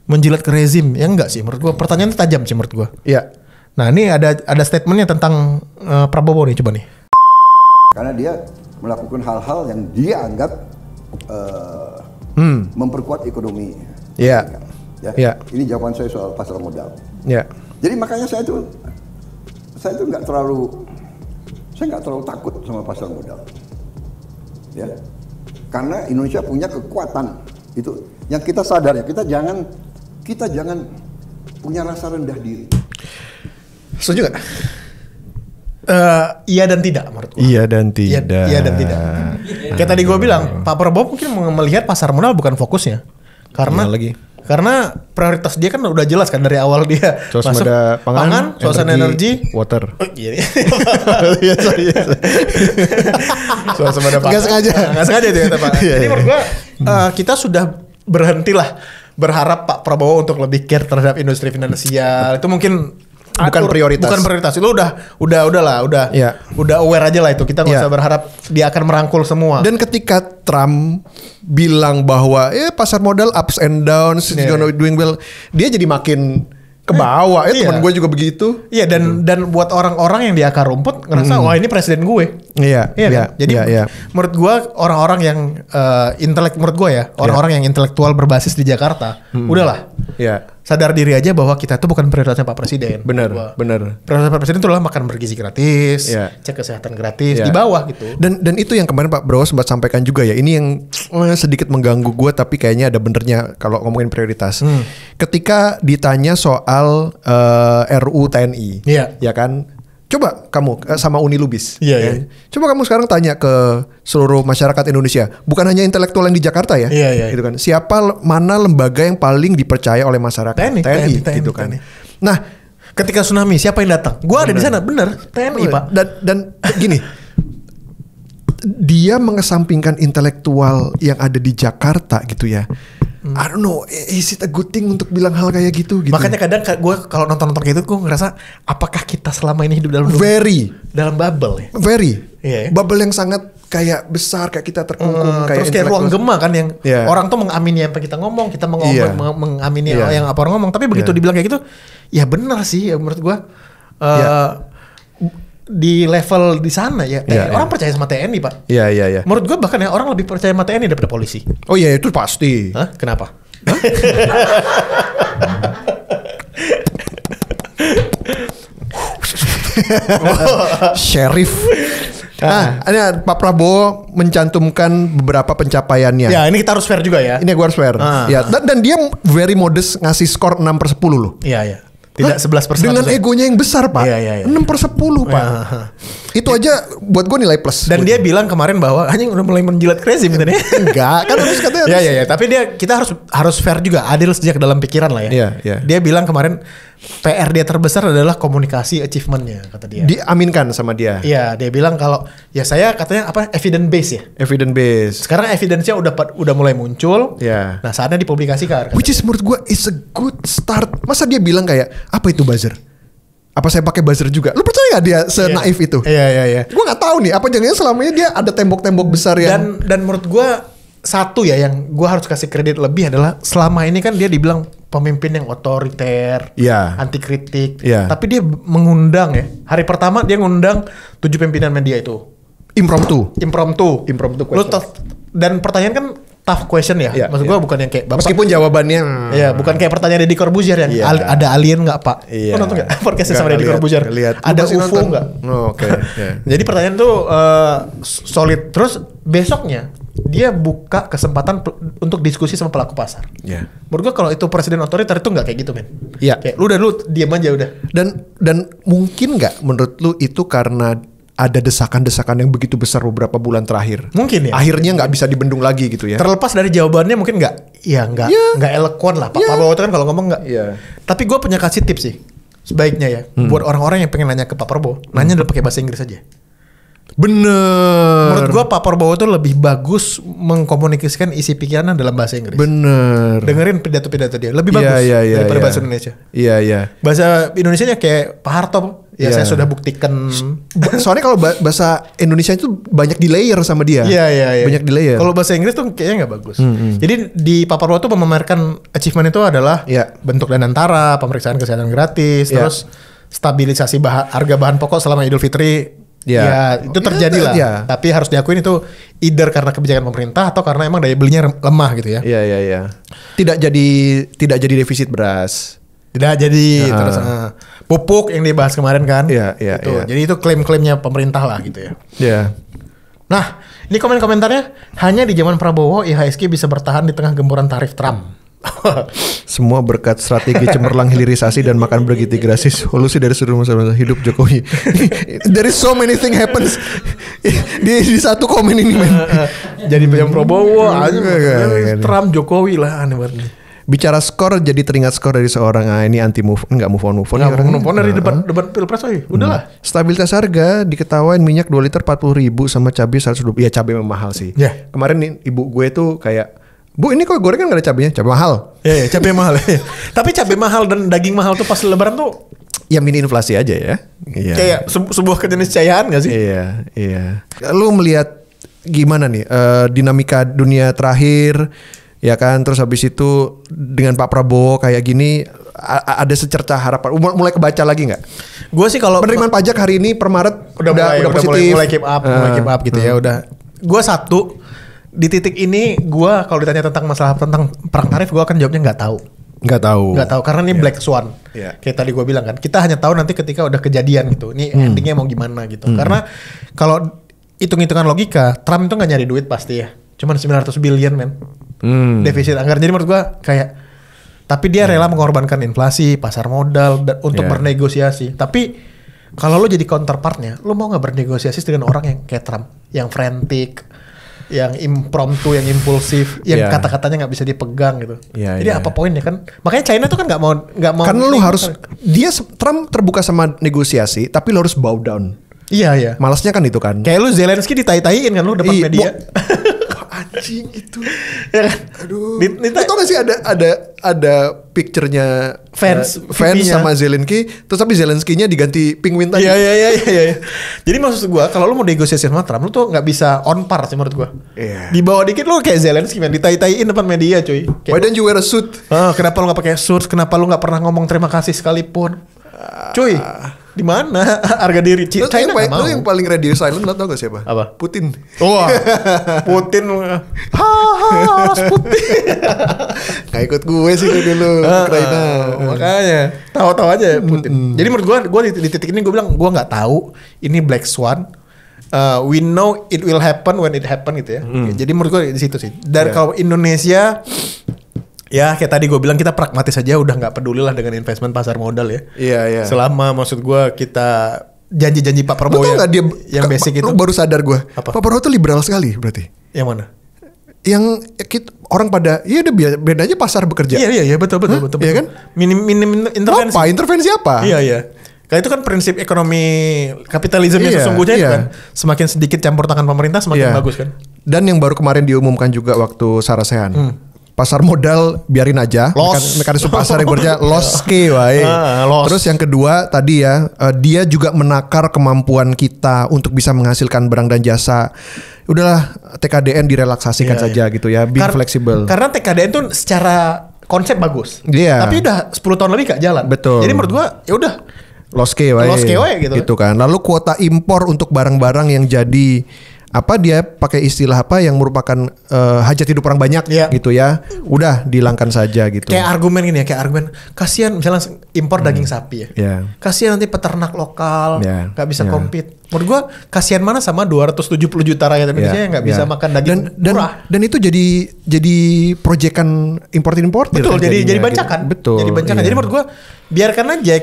S1: menjilat ke rezim. Ya enggak sih menurut gue. Pertanyaan tajam sih menurut gue.
S3: Iya.
S1: Nah ini ada statementnya tentang Prabowo nih, coba nih.
S5: Karena dia melakukan hal-hal yang dia anggap
S2: memperkuat ekonomi.
S3: Iya.
S2: Ya.
S3: Iya.
S2: Ini jawaban saya soal pasar modal.
S3: Ya.
S2: Jadi makanya saya tuh nggak terlalu takut sama pasar modal. Ya. Karena Indonesia punya kekuatan itu yang kita sadar ya, kita jangan punya rasa rendah diri.
S1: Setuju gak? Iya dan tidak menurut gue.
S3: Iya dan tidak.
S1: Iya dan tidak. Kayak tadi gue bilang, Pak Prabowo mungkin melihat pasar modal bukan fokusnya. Karena prioritas dia kan udah jelas kan dari awal dia masuk pangan, suasana energi,
S3: water.
S1: Oh, iya.
S3: Suasana pangan.
S1: Nggak sengaja itu ya Pak. Jadi menurut gua kita sudah berhentilah berharap Pak Prabowo untuk lebih care terhadap industri finansial. Itu mungkin
S3: bukan prioritas.
S1: Itu udah aware aja lah itu. Kita nggak usah berharap dia akan merangkul semua.
S3: Dan ketika Trump bilang bahwa pasar modal ups and downs, gonna doing well, dia jadi makin ke bawah. Teman gue juga begitu.
S1: Iya dan buat orang-orang yang di akar rumput ngerasa wah ini presiden gue.
S3: Iya.
S1: Kan? Jadi menurut gue orang-orang yang orang-orang yang intelektual berbasis di Jakarta, udahlah.
S3: Iya.
S1: Sadar diri aja bahwa kita itu bukan prioritasnya Pak Presiden.
S3: Benar.
S1: Prioritas Pak Presiden itu adalah makan bergizi gratis, cek kesehatan gratis di bawah gitu.
S3: Dan itu yang kemarin Pak Prabowo sempat sampaikan juga ya. Ini yang sedikit mengganggu gue, tapi kayaknya ada benernya kalau ngomongin prioritas. Ketika ditanya soal RUU TNI, ya kan? Coba kamu sama Uni Lubis.
S1: Iya.
S3: Coba kamu sekarang tanya ke seluruh masyarakat Indonesia, bukan hanya intelektual yang di Jakarta ya.
S1: Iya.
S3: Gitu kan. Mana lembaga yang paling dipercaya oleh masyarakat? TNI gitu kan. Nah,
S1: ketika tsunami siapa yang datang? Gua ada di sana, bener. TNI, Pak.
S3: Dan gini. Dia mengesampingkan intelektual yang ada di Jakarta gitu ya. I don't know, is it a good thing untuk bilang hal kayak gitu?
S1: Makanya kadang gue kalau nonton kayak gitu gue ngerasa apakah kita selama ini hidup dalam bubble ya?
S3: Bubble yang sangat kayak besar, kayak kita terkungkung,
S1: terus kayak ruang gema kan yang orang tuh mengamini apa kita ngomong, kita mengamini yang apa orang ngomong, tapi begitu dibilang kayak gitu, ya benar sih ya menurut gue. Di level di sana orang percaya sama TNI Pak.
S3: Iya.
S1: Menurut gue bahkan ya orang lebih percaya sama TNI daripada polisi.
S3: Oh iya itu pasti.
S1: Hah? Kenapa?
S3: Sheriff. Ini Pak Prabowo mencantumkan beberapa pencapaiannya.
S1: Ya ini kita harus fair juga ya.
S3: Ini gue harus fair. Ya, dan dia very modest ngasih skor 6/10 loh.
S1: Iya. Tidak 11%.
S3: Dengan egonya yang besar Pak. 6/10 Pak. Itu aja buat gue nilai plus.
S1: Dan dia bilang kemarin bahwa hanya udah mulai menjilat crazy benernya.
S3: Enggak, kan harus katanya.
S1: Iya. Tapi kita harus fair juga, adil sejak dalam pikiran lah ya.
S3: Iya.
S1: Dia bilang kemarin PR dia terbesar adalah komunikasi achievementnya kata dia.
S3: Diaminkan sama dia.
S1: Iya, dia bilang kalau ya saya katanya evidence base ya.
S3: Evidence base.
S1: Sekarang evidence-nya udah mulai muncul.
S3: Iya.
S1: Nah, saatnya dipublikasikan.
S3: Which is menurut gue is a good start. Masa dia bilang kayak apa itu buzzer? Apa saya pakai buzzer juga? Lu percaya gak dia senaif itu?
S1: Iya.
S3: Gue gak tahu nih. Apa jangan-jangan selamanya dia ada tembok-tembok besar yang
S1: dan menurut gue satu ya yang gue harus kasih kredit lebih adalah selama ini kan dia dibilang pemimpin yang otoriter, anti kritik, tapi dia mengundang ya. Hari pertama dia ngundang 7 pimpinan media itu. Impromptu question. Dan pertanyaan kan tough question ya. Maksud gue bukan yang kayak
S3: meskipun jawabannya
S1: bukan kayak pertanyaan Deddy Corbuzier yang ada alien nggak Pak? Lo nonton nggak podcastnya sama Deddy Corbuzier? Ada UFO nggak?
S3: Oke.
S1: Jadi pertanyaan tuh solid. Terus besoknya dia buka kesempatan untuk diskusi sama pelaku pasar. Menurut gue kalau itu presiden otoriter itu nggak kayak gitu men. Kayak lu diam aja udah.
S3: Dan mungkin nggak menurut lu itu karena ada desakan-desakan yang begitu besar beberapa bulan terakhir.
S1: Mungkin ya.
S3: Akhirnya nggak bisa dibendung lagi gitu ya.
S1: Terlepas dari jawabannya mungkin nggak eloquent lah. Pak Prabowo itu kan kalau ngomong nggak. Tapi gue punya kasih tips sih. Sebaiknya ya. Buat orang-orang yang pengen nanya ke Pak Prabowo. Nanya udah pakai bahasa Inggris aja.
S3: Bener.
S1: Menurut gue Pak Prabowo itu lebih bagus mengkomunikasikan isi pikirannya dalam bahasa Inggris.
S3: Bener.
S1: Dengerin pidato-pidato dia. Lebih bagus daripada bahasa Indonesia.
S3: Iya.
S1: Bahasa Indonesianya kayak Pak Harto. Ya saya sudah buktikan.
S3: Soalnya kalau bahasa Indonesia itu banyak di layer sama dia.
S1: Iya.
S3: Banyak di layer.
S1: Kalau bahasa Inggris tuh kayaknya nggak bagus. Jadi di Pak Prabowo tuh memamerkan achievement itu adalah bentuk danantara, pemeriksaan kesehatan gratis, terus stabilisasi harga bahan pokok selama Idul Fitri. Ya, itu terjadi lah.
S3: Ya.
S1: Tapi harus diakuin itu either karena kebijakan pemerintah atau karena emang daya belinya lemah gitu ya.
S3: Iya. Tidak jadi defisit beras.
S1: Tidak jadi terus pupuk yang dibahas kemarin kan.
S3: Iya.
S1: Jadi itu klaim-klaimnya pemerintah lah gitu ya.
S3: Iya.
S1: Nah, ini komen-komentarnya, hanya di zaman Prabowo IHSG bisa bertahan di tengah gempuran tarif Trump.
S3: Semua berkat strategi cemerlang hilirisasi dan makan bergizi gratis, solusi dari seluruh masalah hidup Jokowi. There is so many thing happens di satu komen ini, men.
S1: Jadi yang Prabowo aja Trump Jokowi lah, aneh banget.
S3: Bicara skor jadi teringat skor dari seorang ini anti move on
S1: dari debat pilpres aja. Udahlah.
S3: Stabilitas harga diketawain minyak 2 liter 40.000 sama cabai 120. Ya cabai memang mahal sih.
S1: Yeah.
S3: Kemarin nih ibu gue tuh kayak, Bu ini kok gorengan gak ada cabenya? Cabai mahal.
S1: Iya, cabai mahal. Tapi cabai mahal dan daging mahal tuh pas lebaran tuh
S3: ya mini inflasi aja ya. Iya.
S1: Kayak sebuah keniscayaan gak sih?
S3: Iya. Lu melihat gimana nih dinamika dunia terakhir ya kan, terus habis itu dengan Pak Prabowo kayak gini ada secerca harapan mulai kebaca lagi nggak?
S1: Gue sih kalau
S3: penerimaan pajak hari ini per Maret udah positif,
S1: mulai keep up gitu ya udah. Gue satu di titik ini gue kalau ditanya tentang masalah tentang perang tarif gue akan jawabnya nggak tahu karena ini black swan. Kayak tadi gue bilang kan, kita hanya tahu nanti ketika udah kejadian gitu. Ini endingnya mau gimana gitu. Karena kalau hitung-hitungan logika, Trump itu nggak nyari duit pasti ya. Cuman 900 billion men. Defisit anggaran. Jadi menurut gue kayak, tapi dia rela mengorbankan inflasi, pasar modal untuk bernegosiasi. Tapi kalau lo jadi counterpartnya, lo mau nggak bernegosiasi dengan orang yang kayak Trump, yang frantic, yang impromptu, yang impulsif, yang kata-katanya nggak bisa dipegang gitu. Jadi apa poinnya kan? Makanya China tuh kan nggak mau.
S3: Karena lu harus Trump terbuka sama negosiasi, tapi lu harus bow down.
S1: Iya.
S3: Malasnya kan itu kan.
S1: Kayak lu Zelensky ditai-taiin kan lu depan media.
S3: Anjing itu.
S1: Ya kan?
S3: Aduh. Lu tau gak sih ada picture-nya fans sama Zelensky, terus tapi Zelensky-nya diganti penguin tadi.
S1: Iya. Jadi maksud gua kalau lu mau negosiasi sama Trump, lu tuh nggak bisa on par sih menurut gua.
S3: Iya.
S1: Di bawah dikit lu kayak Zelensky man, ditai-taiin depan media cuy.
S3: Why don't you wear a suit?
S1: Kenapa lu nggak pakai suit? Kenapa lu nggak pernah ngomong terima kasih sekalipun? Cuy, di mana harga diri China nggak mau.
S3: Lu yang paling radio silent lo tau gak siapa?
S1: Apa?
S3: Putin.
S1: Wah, Putin. Putin.
S3: Gak ikut gue sih dulu Ukraina.
S1: Makanya tahu-tahu aja Putin. Jadi menurut gue di titik ini gue bilang gue nggak tahu ini black swan. We know it will happen when it happen gitu ya. Jadi menurut gue di situ sih. Dan kalau Indonesia, ya kayak tadi gue bilang kita pragmatis aja, udah nggak peduli lah dengan investment pasar modal ya.
S3: Iya.
S1: Selama maksud gue kita janji-janji Pak Prabowo yang basic itu.
S3: Baru sadar gue.
S1: Apa?
S3: Pak Prabowo tuh liberal sekali berarti.
S1: Yang mana?
S3: Yang orang pada udah beda aja pasar bekerja.
S1: Iya betul.
S3: Iya kan?
S1: Minim intervensi.
S3: Intervensi apa?
S1: Iya. Karena itu kan prinsip ekonomi kapitalisme yang sesungguhnya itu kan. Semakin sedikit campur tangan pemerintah semakin bagus kan.
S3: Dan yang baru kemarin diumumkan juga waktu Sarasehan. Pasar modal biarin aja, mekanisme pasar yang bekerja loss wae. Terus yang kedua tadi ya, dia juga menakar kemampuan kita untuk bisa menghasilkan barang dan jasa. Udahlah TKDN direlaksasikan saja gitu ya, being fleksibel.
S1: Karena TKDN tuh secara konsep bagus.
S3: Tapi
S1: udah 10 tahun lebih gak jalan.
S3: Betul.
S1: Jadi menurut gua ya udah
S3: loss wae gitu kan. Lalu kuota impor untuk barang-barang yang jadi dia pakai istilah apa yang merupakan hajat hidup orang banyak gitu ya, udah dihilangkan saja gitu.
S1: Kayak argumen gini ya, kasihan misalnya impor daging sapi ya. Kasihan nanti peternak lokal nggak bisa compete. Menurut gua kasihan mana sama 270 juta rakyat Indonesia yang nggak bisa makan daging murah. Dan
S3: itu jadi proyekan import.
S1: Betul, jadi bancakan.
S3: Gitu. Betul.
S1: Jadi bancakan. Jadi menurut gua biarkan aja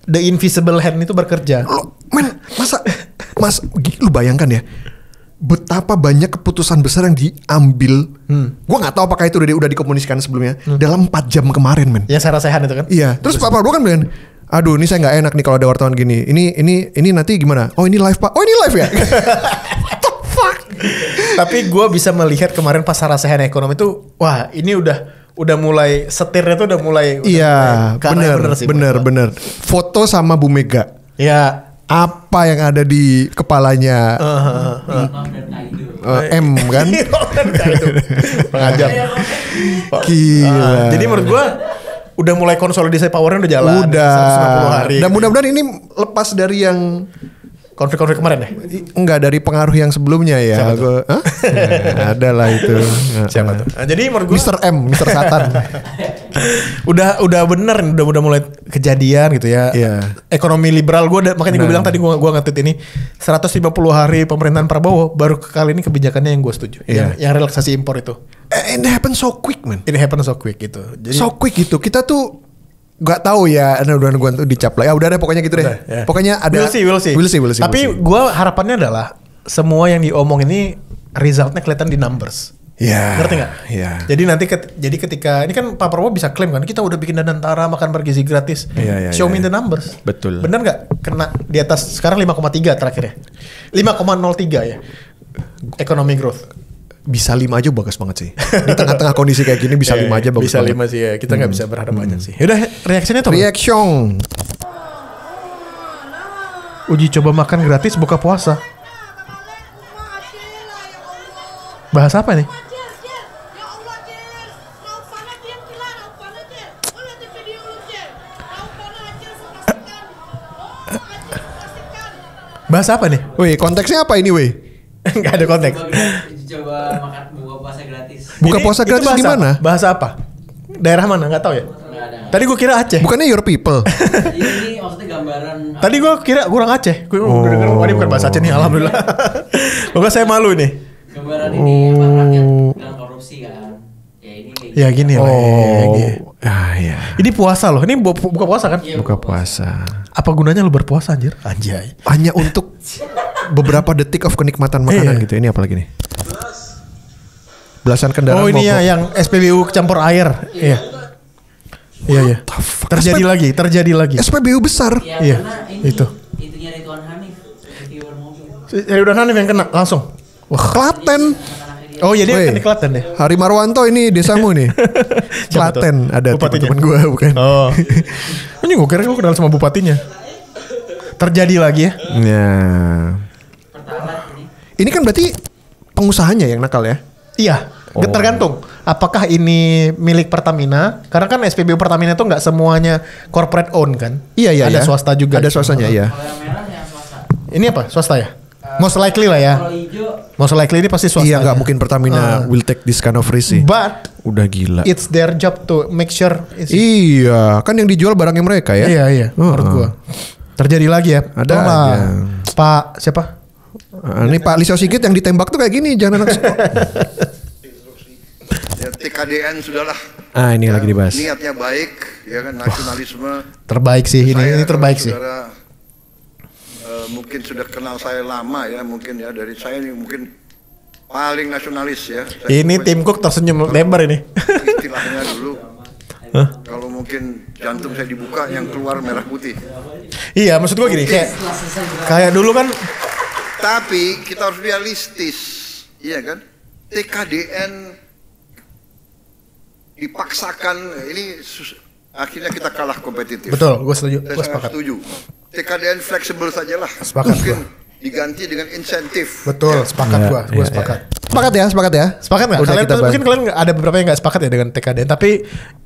S1: the invisible hand itu bekerja.
S3: Mas, lu bayangkan ya. Betapa banyak keputusan besar yang diambil. Gue nggak tahu apakah itu udah dikomunikasikan sebelumnya. Dalam 4 jam kemarin, men.
S1: Ya Sarasehan itu kan.
S3: Iya. Terus Pak Prabowo kan bilang, aduh ini saya nggak enak nih kalau ada wartawan gini. Ini nanti gimana? Oh ini live Pak. Oh ini live ya. What the fuck?
S1: Tapi gue bisa melihat kemarin pas Sarasehan ekonomi itu, wah ini udah mulai setirnya tuh udah mulai.
S3: Iya. Bener. Foto sama Bu Mega.
S1: Iya.
S3: Apa yang ada di kepalanya M kan?
S1: Pengajak.
S3: Gila.
S1: Jadi menurut gue udah mulai konsolidasi powernya udah jalan.
S3: Udah.
S1: 150 hari.
S3: Dan mudah-mudahan ini lepas dari yang
S1: Konflik-konflik kemarin ya?
S3: Enggak, dari pengaruh yang sebelumnya ya.
S1: Siapa tuh?
S3: Hah? Ada lah itu.
S1: Siapa tuh? Nah, jadi menurut gue
S3: Mr. M, Mr. Satan.
S1: udah bener, udah mulai kejadian gitu ya.
S3: Iya.
S1: Ekonomi liberal makanya gue bilang tadi gue nge-tweet ini 150 hari pemerintahan Prabowo baru kali ini kebijakannya yang gue setuju.
S3: Iya.
S1: Yang relaksasi impor itu.
S3: And it happened so quick, man.
S1: Ini happen so quick gitu. Jadi
S3: So quick gitu. Kita tuh gak tahu ya. Udah gue tuh dicap lah. Ya udah deh pokoknya gitu deh.
S1: Ya.
S3: Pokoknya ada.
S1: We'll see. Tapi gue harapannya adalah semua yang diomong ini resultnya kelihatan di numbers.
S3: Ya.
S1: Ngerti nggak?
S3: Iya.
S1: Jadi nanti jadi ketika ini kan Pak Prabowo bisa klaim kan kita udah bikin Danantara makan bergizi gratis.
S3: Iya,
S1: Show me
S3: iya.
S1: the numbers.
S3: Betul.
S1: Bener nggak? Kena di atas sekarang 5,3 terakhir ya. 5,03 ya. Economic growth.
S3: Bisa 5 aja bagus banget sih. Di tengah-tengah kondisi kayak gini bisa 5 aja bagus
S1: Bisa
S3: banget.
S1: 5 sih ya. Kita nggak bisa berharap banyak sih. Yaudah reaksinya tuh.
S3: Reaction.
S1: Uji coba makan gratis buka puasa. Bahas apa nih? Bahas apa nih?
S3: Wih, konteksnya apa ini, weh?
S1: Enggak ada konteks.
S4: Coba makan buka puasa gratis.
S3: Buka
S1: Ini-
S3: puasa
S1: itu
S3: gratis
S1: bahasa
S3: di mana?
S1: apa? Bahasa apa? Daerah mana? Enggak tahu ya.
S4: Nggak ada.
S1: Tadi gue kira Aceh.
S3: Bukannya your people.
S4: Ini maksudnya gambaran.
S1: Tadi gue kira kurang Aceh. Gue udah denger, wah ini bukan bahasa Aceh nih, alhamdulillah. Pokoknya saya malu nih.
S4: Gambaran ini apa rakyat dalam korupsi kan. Ya ini kayak
S1: Ya gini lah.
S3: Oh.
S1: Ya.
S3: Ya.
S1: Ini puasa loh. Ini buka puasa kan?
S4: Iya,
S3: Buka puasa.
S1: Apa gunanya lu berpuasa anjir? Anjay.
S3: Hanya untuk beberapa detik of kenikmatan makanan
S1: Iya.
S3: gitu. Ini apa lagi nih? Belasan kendaraan
S1: Oh ini ya
S3: mogok.
S1: yang SPBU campur air. Iya. Iya iya. Terjadi lagi.
S3: SPBU besar.
S4: Ya,
S1: Iya,
S4: karena ini
S1: itu.
S4: itunya Ridwan Hanif, reviewer mobil.
S1: Dari udah Hanif yang kena langsung. Wah.
S3: Klaten.
S4: Anak-anaknya dia.
S1: Oh iya dia
S3: Weh.
S1: kan di Klaten deh.
S3: Hari Marwanto ini desamu nih.
S1: Siapa tuh?
S3: Klaten ada
S1: Bupatinya?
S3: teman gue bukan.
S1: Oh. Ini gue kira gue kenal sama bupatinya. Terjadi lagi ya.
S3: Ya.
S4: Pertalite ini.
S3: Ini kan berarti pengusahanya yang nakal ya?
S1: Iya.
S3: Oh.
S1: Tergantung. Apakah ini milik Pertamina? Karena kan SPBU Pertamina itu nggak semuanya corporate own kan?
S3: Iya.
S1: Ada swasta juga.
S3: Ada swastanya ya.
S4: Kalau yang merah yang swasta.
S1: Ini apa? Swasta ya? Most likely lah ya.
S4: Kalau hijau
S1: Most likely ini pasti swasta.
S3: Iya nggak mungkin Pertamina will take this kind of risk sih.
S1: But
S3: Udah gila.
S1: it's their job to make sure.
S3: Iya, kan yang dijual barangnya mereka ya.
S1: Iya. Menurut gua. Terjadi lagi ya.
S3: Ada
S1: Tolonglah.
S3: aja.
S1: Pak siapa?
S3: Ini Pak Lisio Sigit yang ditembak tuh kayak gini, jangan anak sekolah.
S2: Ya, TKDN sudahlah.
S3: Ah, ini lagi dibahas.
S2: Niatnya baik, ya kan nasionalisme.
S1: Terbaik sih ini.
S2: Saya
S1: Ini terbaik
S2: kalau
S1: sih.
S2: saudara, mungkin sudah kenal saya lama ya, mungkin ya dari saya ini mungkin paling nasionalis ya. Saya
S1: Ini
S2: pokoknya
S1: Tim Cook tersenyum lebar ini.
S2: istilahnya dulu. Kalau mungkin jantung saya dibuka yang keluar merah putih.
S1: Iya, maksud gua gini kayak dulu kan.
S2: Tapi kita harus realistis, iya kan? TKDN dipaksakan ini akhirnya kita kalah kompetitif.
S1: Betul, gue setuju.
S2: Saya
S1: Gue
S2: sangat
S1: sepakat.
S2: setuju. TKDN fleksibel sajalah.
S1: Sepakat
S2: Mungkin
S1: gua.
S2: diganti dengan insentif.
S1: Betul, sepakat
S3: Iya,
S1: gua. Gue
S3: iya,
S1: sepakat.
S3: Sepakat ya.
S1: Sepakat nggak?
S3: Udah
S1: Kalian
S3: kita bahas.
S1: mungkin kalian ada beberapa yang nggak sepakat ya dengan TKDN, tapi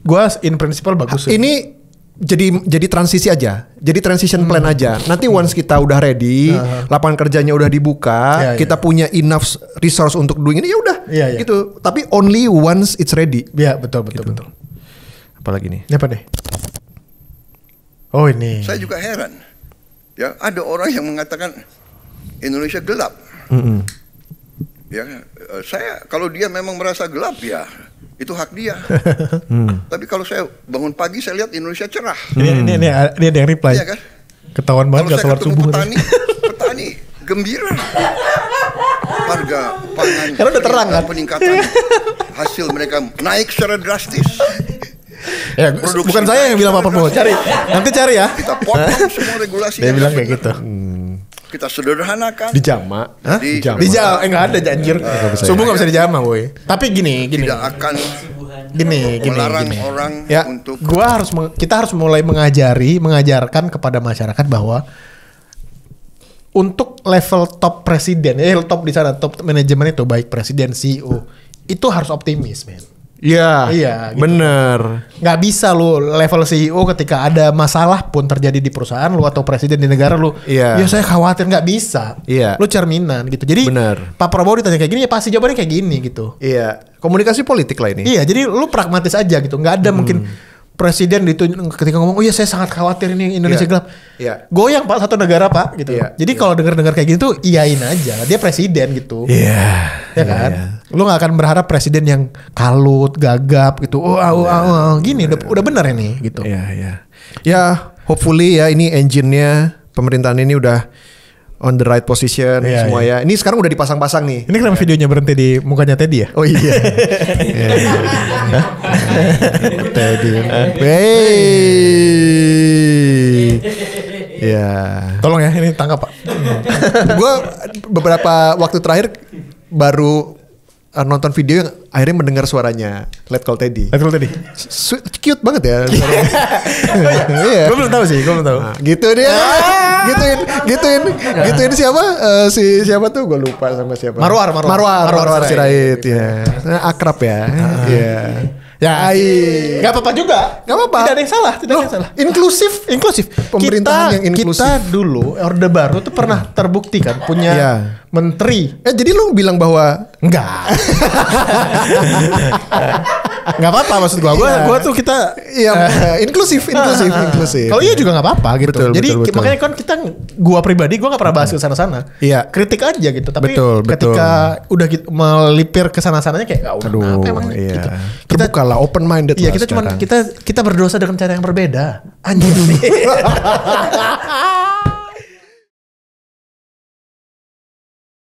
S1: gue in principle bagus.
S3: Ini jadi transisi aja. Jadi transition plan aja. Nanti once kita udah ready, lapangan kerjanya udah dibuka,
S1: Iya,
S3: kita punya enough resource untuk doing ini ya udah.
S1: Iya, iya.
S3: Gitu. Tapi only once it's ready.
S1: Iya betul.
S3: Apalagi nih?
S1: Ini apa nih? Oh ini.
S2: Saya juga heran. Ya, ada orang yang mengatakan Indonesia gelap. Ya, saya kalau dia memang merasa gelap ya itu hak dia. Tapi kalau saya bangun pagi saya lihat Indonesia cerah.
S1: Ini ada yang reply.
S2: Iya kan?
S1: Ketahuan
S2: Kalau
S1: banget gak
S2: saya
S1: sholat
S2: ketemu
S1: subuh.
S2: petani gembira. Harga pangan
S1: Karena udah terang kan?
S2: peningkatan hasil mereka naik secara drastis.
S1: Ya,
S2: Produksi
S1: bukan saya yang bilang Pak Prabowo. Cari. Nanti cari ya.
S2: Kita potong semua regulasi.
S1: Dia
S2: yang
S1: bilang kayak
S2: sebenarnya.
S1: gitu.
S2: Kita sederhanakan.
S3: Di Jama. Hah?
S2: Di-
S3: Jama.
S1: Di jam, enggak ada anjir. Subuh nggak bisa dijama, boy. Tapi gini.
S2: Tidak akan
S1: Gini.
S2: melarang orang
S1: Ya,
S2: untuk
S1: kita harus mulai mengajarkan kepada masyarakat bahwa untuk level top presiden, top di sana, top manajemen itu baik presiden, CEO, itu harus optimis, men.
S3: Iya.
S1: Iya, gitu.
S3: Bener.
S1: Nggak bisa lu level CEO ketika ada masalah pun terjadi di perusahaan lu atau presiden di negara lu.
S3: Iya.
S1: Ya saya khawatir, nggak bisa.
S3: Iya.
S1: Lu cerminan gitu. Jadi
S3: Bener.
S1: Pak Prabowo ditanya kayak gini ya pasti jawabannya kayak gini gitu.
S3: Iya. Komunikasi politik lah ini.
S1: Iya, jadi lu pragmatis aja gitu. Nggak ada mungkin presiden itu ketika ngomong, oh iya saya sangat khawatir ini Indonesia
S3: Iya.
S1: gelap.
S3: Iya.
S1: Goyang Pak satu negara Pak gitu.
S3: Iya.
S1: Jadi kalau dengar-dengar kayak gitu iyain aja. Dia presiden gitu.
S3: Iya.
S1: Ya kan? Lu gak akan berharap presiden yang kalut, gagap gitu. Gini udah benar ini gitu.
S3: Iya, iya. Ya, hopefully ya ini engine-nya pemerintahan ini udah on the right position
S1: Iya,
S3: semua ya. Ini sekarang udah dipasang-pasang nih.
S1: Ini kenapa videonya berhenti di mukanya Teddy ya?
S3: Oh iya.
S1: Teddy.
S3: Hey. Ya.
S1: Tolong ya ini tangkap Pak.
S3: Gue beberapa waktu terakhir baru nonton video yang akhirnya mendengar suaranya Let Call Teddy.
S1: Betul Teddy.
S3: Cute banget ya suaranya. Iya.
S1: Gue belum tahu sih, gue belum tahu.
S3: Nah, gitu dia. Gituin siapa? Siapa tuh? Gue lupa sama siapa.
S1: Marwar
S3: Sirait ya. Nah, akrab ya. Iya.
S1: Ya, gak apa-apa juga.
S3: Gak apa-apa.
S1: Tidak ada yang salah, tidak ada yang salah.
S3: Inklusif. Pemerintahan yang inklusif.
S1: Kita dulu Orde Baru tuh pernah terbukti kan punya
S3: Iya.
S1: menteri.
S3: Jadi lu bilang bahwa
S1: Enggak. Enggak apa-apa maksud gua. Gua tuh kita
S3: iya inklusif.
S1: Kalau iya juga nggak apa-apa gitu.
S3: Betul,
S1: Jadi
S3: betul.
S1: makanya kan kita gua pribadi gua nggak pernah bahas ke sana-sana.
S3: Iya.
S1: Kritik aja gitu. Tapi
S3: Betul.
S1: ketika udah gitu, melipir ke sana-sananya kayak udah kenapa emang
S3: iya.
S1: gitu.
S3: Terbuka lah, open minded
S1: Iya
S3: lah
S1: kita cuman
S3: sekarang.
S1: kita berdosa dengan cara yang berbeda. Anjir.